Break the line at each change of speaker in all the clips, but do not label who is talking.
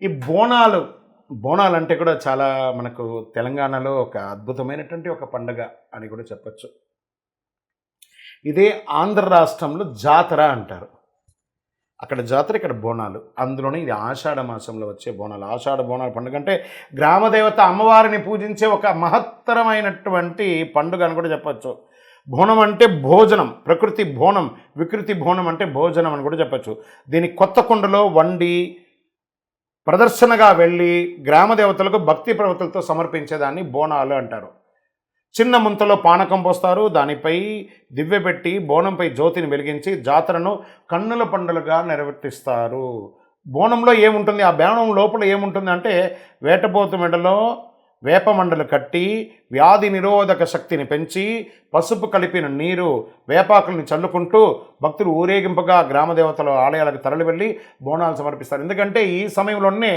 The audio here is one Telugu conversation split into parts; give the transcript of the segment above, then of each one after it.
ఈ బోనాలంటే కూడా చాలా మనకు తెలంగాణలో ఒక అద్భుతమైనటువంటి ఒక పండగ అని కూడా చెప్పొచ్చు. ఇదే ఆంధ్ర రాష్ట్రంలో జాతర అంటారు. అక్కడ జాతర, ఇక్కడ బోనాలు. అందులోనే ఇది ఆషాఢ మాసంలో వచ్చే బోనాలు. ఆషాఢ బోనాల పండుగ అంటే గ్రామదేవత అమ్మవారిని పూజించే ఒక మహత్తరమైనటువంటి పండుగ అని కూడా చెప్పచ్చు. బోనం అంటే భోజనం, ప్రకృతి బోనం, వికృతి బోనం అంటే భోజనం అని కూడా చెప్పచ్చు. దీన్ని కొత్త కుండలో వండి ప్రదర్శనగా వెళ్ళి గ్రామదేవతలకు భక్తి ప్రవృత్తులతో సమర్పించేదాన్ని బోనాలు అంటారు. చిన్న ముంతలో పానకం పోస్తారు, దానిపై దివ్య పెట్టి బోనంపై జ్యోతిని వెలిగించి జాతరను కన్నుల పండుగగా నిర్వర్తిస్తారు. బోనంలో ఏముంటుంది, ఆ బోనం లోపల ఏముంటుంది అంటే వేటపోతు మెడలో వేప మండలు కట్టి వ్యాధి నిరోధక శక్తిని పెంచి పసుపు కలిపిన నీరు వేపాకులను చల్లుకుంటూ భక్తులు ఊరేగింపుగా గ్రామదేవతల ఆలయాలకు తరలి వెళ్ళి బోనాలు సమర్పిస్తారు. ఎందుకంటే ఈ సమయంలోనే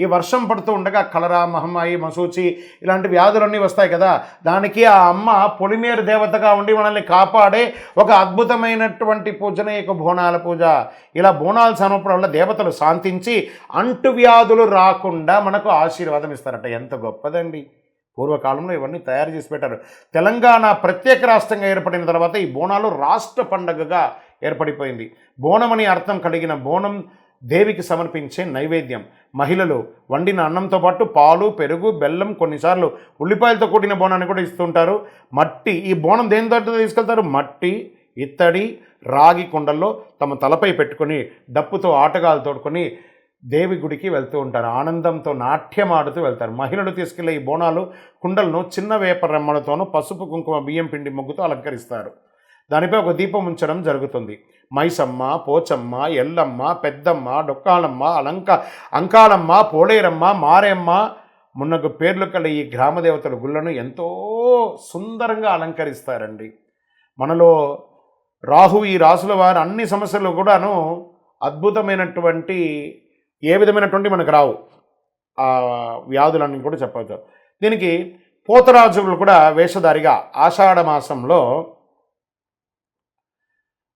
ఈ వర్షం పడుతూ ఉండగా కలరా, మహమ్మాయి, మసూచి ఇలాంటి వ్యాధులన్నీ వస్తాయి కదా. దానికి ఆ అమ్మ పొలిమేరు దేవతగా ఉండి మనల్ని కాపాడే ఒక అద్భుతమైనటువంటి పూజనే ఇక బోనాల పూజ. ఇలా బోనాలు సమర్పడం వల్ల దేవతలు శాంతించి అంటువ్యాధులు రాకుండా మనకు ఆశీర్వాదం ఇస్తారట. ఎంత గొప్పదండి. పూర్వకాలంలో ఇవన్నీ తయారు చేసి పెట్టారు. తెలంగాణ ప్రత్యేక రాష్ట్రంగా ఏర్పడిన తర్వాత ఈ బోనాలు రాష్ట్ర పండగగా ఏర్పడిపోయింది. బోనం అని అర్థం కలిగిన బోనం దేవికి సమర్పించే నైవేద్యం. మహిళలు వండిన అన్నంతో పాటు పాలు, పెరుగు, బెల్లం, కొన్నిసార్లు ఉల్లిపాయలతో కూడిన బోనాన్ని కూడా ఇస్తుంటారు. మట్టి, ఈ బోనం దేనితో తీసుకెళ్తారు? మట్టి, ఇత్తడి, రాగి కుండల్లో తమ తలపై పెట్టుకొని డప్పుతో ఆటగాలు తోడుకొని దేవి గుడికి వెళ్తూ ఉంటారు. ఆనందంతో నాట్యం ఆడుతూ వెళ్తారు. మహిళలు తీసుకెళ్లే ఈ బోనాలు కుండలను చిన్న వేప రెమ్మలతోనూ పసుపు, కుంకుమ, బియ్యం పిండి ముగ్గుతో అలంకరిస్తారు. దానిపై ఒక దీపం ఉంచడం జరుగుతుంది. మైసమ్మ, పోచమ్మ, ఎల్లమ్మ, పెద్దమ్మ, డొక్కాలమ్మ, అంకాలమ్మ, పోలేరమ్మ, మారేమ్మ మున్నగు పేర్లు కల ఈ గ్రామదేవతల గుళ్ళను ఎంతో సుందరంగా అలంకరిస్తారండి. మనలో ఈ రాసుల వారు అన్ని సమస్యలు కూడాను అద్భుతమైనటువంటి ఏ విధమైనటువంటి మనకు రావు ఆ వ్యాధులన్నీ కూడా చెప్పవచ్చు. దీనికి పోతరాజులు కూడా వేషధారిగా ఆషాఢ మాసంలో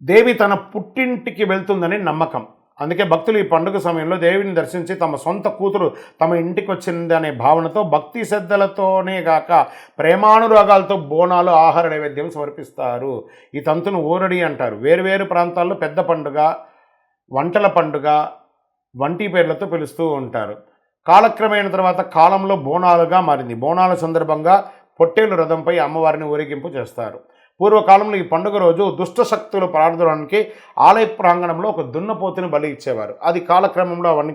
దేవి తన పుట్టింటికి వెళ్తుందని నమ్మకం. అందుకే భక్తులు ఈ పండుగ సమయంలో దేవిని దర్శించి తమ సొంత కూతురు తమ ఇంటికి వచ్చింది అనే భావనతో భక్తి శ్రద్ధలతోనే గాక ప్రేమానురాగాలతో బోనాలు, ఆహార నైవేద్యం సమర్పిస్తారు. ఈ తంతును ఊరడి అంటారు. వేరువేరు ప్రాంతాల్లో పెద్ద పండుగ, వంటల పండుగ వంటి పేర్లతో పిలుస్తూ ఉంటారు. కాలక్రమేణ తర్వాత కాలంలో బోనాలుగా మారింది. బోనాల సందర్భంగా పొట్టేలు రథంపై అమ్మవారిని ఊరేగింపు చేస్తారు. పూర్వకాలంలో ఈ పండుగ రోజు దుష్ట శక్తులు ప్రార్థనకి ఆలయ ప్రాంగణంలో ఒక దున్నపోతుని బలి ఇచ్చేవారు. అది కాలక్రమంలో అవన్నీ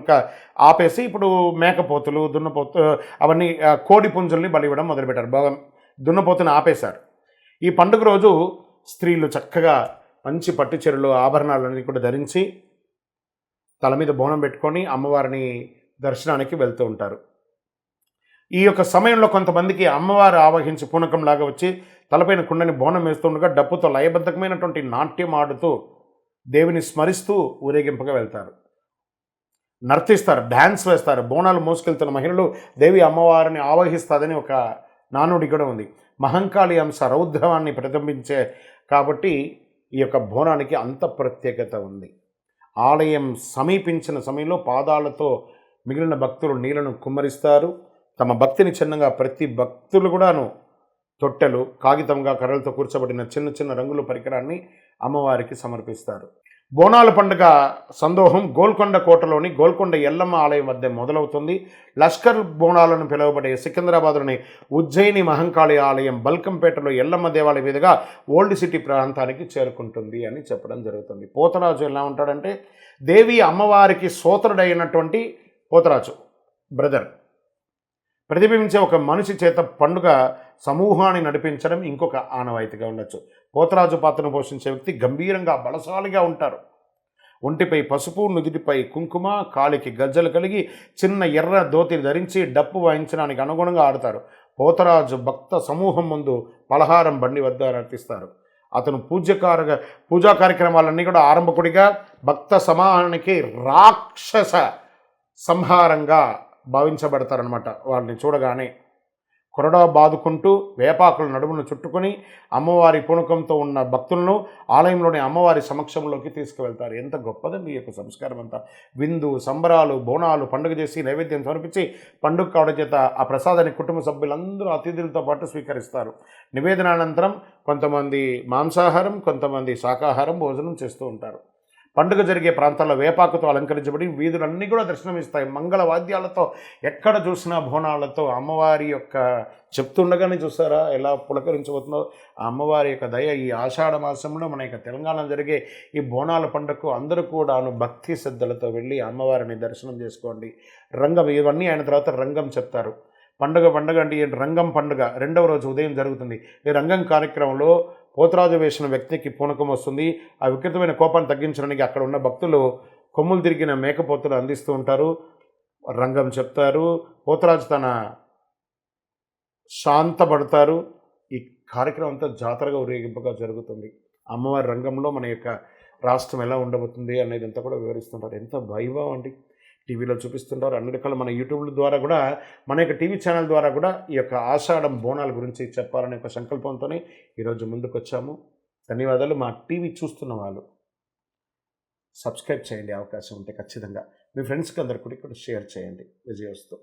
ఆపేసి ఇప్పుడు మేకపోతులు, దున్నపోతు అవన్నీ కోడి పుంజుల్ని బలి ఇవ్వడం మొదలుపెట్టారు. బాగా దున్నపోతుని ఆపేశారు. ఈ పండుగ రోజు స్త్రీలు చక్కగా మంచి పట్టు చీరలు, ఆభరణాలన్నీ కూడా ధరించి తల మీద బోనం పెట్టుకొని అమ్మవారిని దర్శనానికి వెళ్తూ ఉంటారు. ఈ యొక్క సమయంలో కొంతమందికి అమ్మవారు ఆవహించి పూనకంలాగా వచ్చి తలపైన కుండని బోనం వేస్తుండగా డప్పుతో లయబద్ధకమైనటువంటి నాట్యం ఆడుతూ దేవిని స్మరిస్తూ ఊరేగింపుగా వెళ్తారు. నర్తిస్తారు, డ్యాన్స్ వేస్తారు. బోనాలు మోసుకెళ్తున్న మహిళలు దేవి అమ్మవారిని ఆవహిస్తాదని ఒక నానుడి కూడా ఉంది. మహంకాళి అంశ రౌద్రవాన్ని ప్రతిబింబించే కాబట్టి ఈ యొక్క బోనానికి అంత ప్రత్యేకత ఉంది. ఆలయం సమీపించిన సమయంలో పాదాలతో మిగిలిన భక్తులు నీళ్లను కుమ్మరిస్తారు. తమ భక్తిని చిన్నగా ప్రతి భక్తులు కూడాను తొట్టెలు, కాగితంగా కర్రలతో కూర్చోబడిన చిన్న చిన్న రంగుల పరికరాన్ని అమ్మవారికి సమర్పిస్తారు. బోనాల పండుగ సందోహం గోల్కొండ కోటలోని గోల్కొండ ఎల్లమ్మ ఆలయం వద్ద మొదలవుతుంది. లష్కర్ బోనాలను పిలువబడే సికింద్రాబాద్లోని ఉజ్జయిని మహంకాళి ఆలయం బల్కంపేటలో ఎల్లమ్మ దేవాలయం మీదుగా ఓల్డ్ సిటీ ప్రాంతానికి చేరుకుంటుంది అని చెప్పడం జరుగుతుంది. పోతరాజు ఎలా ఉంటాడంటే దేవి అమ్మవారికి సోదరుడైనటువంటి పోతరాజు బ్రదర్ ప్రతిబింబించే ఒక మనిషి చేత పండుగ సమూహాన్ని నడిపించడం ఇంకొక ఆనవాయితీగా ఉండొచ్చు. పోతరాజు పాత్రను పోషించే వ్యక్తి గంభీరంగా బలశాలిగా ఉంటారు. ఒంటిపై పసుపు, నుదిటిపై కుంకుమ, కాలికి గజ్జలు కలిగి చిన్న ఎర్ర ధోతి ధరించి డప్పు వాయించడానికి అనుగుణంగా ఆడతారు. పోతరాజు భక్త సమూహం ముందు పలహారం బండి వద్ద నర్తిస్తారు. అతను పూజా కార్యక్రమాలన్నీ కూడా ఆరంభకుడిగా భక్త సమాహానికి రాక్షస సంహారంగా భావించబడతారనమాట. వాళ్ళని చూడగానే కొరడా బాదుకుంటూ వేపాకుల నడుమును చుట్టుకొని అమ్మవారి పూనకంతో ఉన్న భక్తులను ఆలయంలోని అమ్మవారి సమక్షంలోకి తీసుకువెళ్తారు. ఎంత గొప్పదండి ఈ యొక్క సంస్కారం అంతా. విందు సంబరాలు బోనాలు పండుగ చేసి నైవేద్యం సమర్పించి పండుగ కావడం చేత ఆ ప్రసాదాన్ని కుటుంబ సభ్యులందరూ అతిథులతో పాటు స్వీకరిస్తారు. నివేదనానంతరం కొంతమంది మాంసాహారం కొంతమంది శాకాహారం భోజనం చేస్తూ ఉంటారు. పండుగ జరిగే ప్రాంతాల్లో వేపాకుతో అలంకరించబడి వీధులన్నీ కూడా దర్శనమిస్తాయి. మంగళ వాద్యాలతో ఎక్కడ చూసినా బోనాలతో అమ్మవారి యొక్క చెప్తుండగానే చూస్తారా ఎలా పులకరించబోతుందో ఆ అమ్మవారి యొక్క దయ. ఈ ఆషాఢ మాసంలో మన యొక్క తెలంగాణ జరిగే ఈ బోనాల పండుగకు అందరూ కూడాను భక్తి శ్రద్ధలతో వెళ్ళి అమ్మవారిని దర్శనం చేసుకోండి. రంగం ఇవన్నీ అయిన తర్వాత రంగం చెప్తారు. పండుగ అంటే రంగం పండుగ రెండవ రోజు ఉదయం జరుగుతుంది. ఈ రంగం కార్యక్రమంలో పోతరాజు వేసిన వ్యక్తికి పూనకం వస్తుంది. ఆ వికృతమైన కోపాన్ని తగ్గించడానికి అక్కడ ఉన్న భక్తులు కొమ్ములు తిరిగిన మేకపోతులు అందిస్తూ ఉంటారు. రంగం చెప్తారు. పోతరాజు తన శాంతపడతారు. ఈ కార్యక్రమం అంతా జాతరగా ఊరేగింపుగా జరుగుతుంది. అమ్మవారి రంగంలో మన యొక్క రాష్ట్రం ఎలా ఉండబోతుంది అనేది అంతా కూడా వివరిస్తుంటారు. ఎంత వైభవం అండి. టీవీలో చూపిస్తుంటారు. అన్ని రకాల మన యూట్యూబ్ల ద్వారా కూడా మన యొక్క టీవీ ఛానల్ ద్వారా కూడా ఈ యొక్క ఆషాఢం బోనాల గురించి చెప్పాలనే ఒక సంకల్పంతోనే ఈరోజు ముందుకు వచ్చాము. ధన్యవాదాలు. మా టీవీ చూస్తున్న వాళ్ళు సబ్స్క్రైబ్ చేయండి. అవకాశం ఉంటే ఖచ్చితంగా మీ ఫ్రెండ్స్కి అందరికీ కూడా షేర్ చేయండి. విజయోస్తు.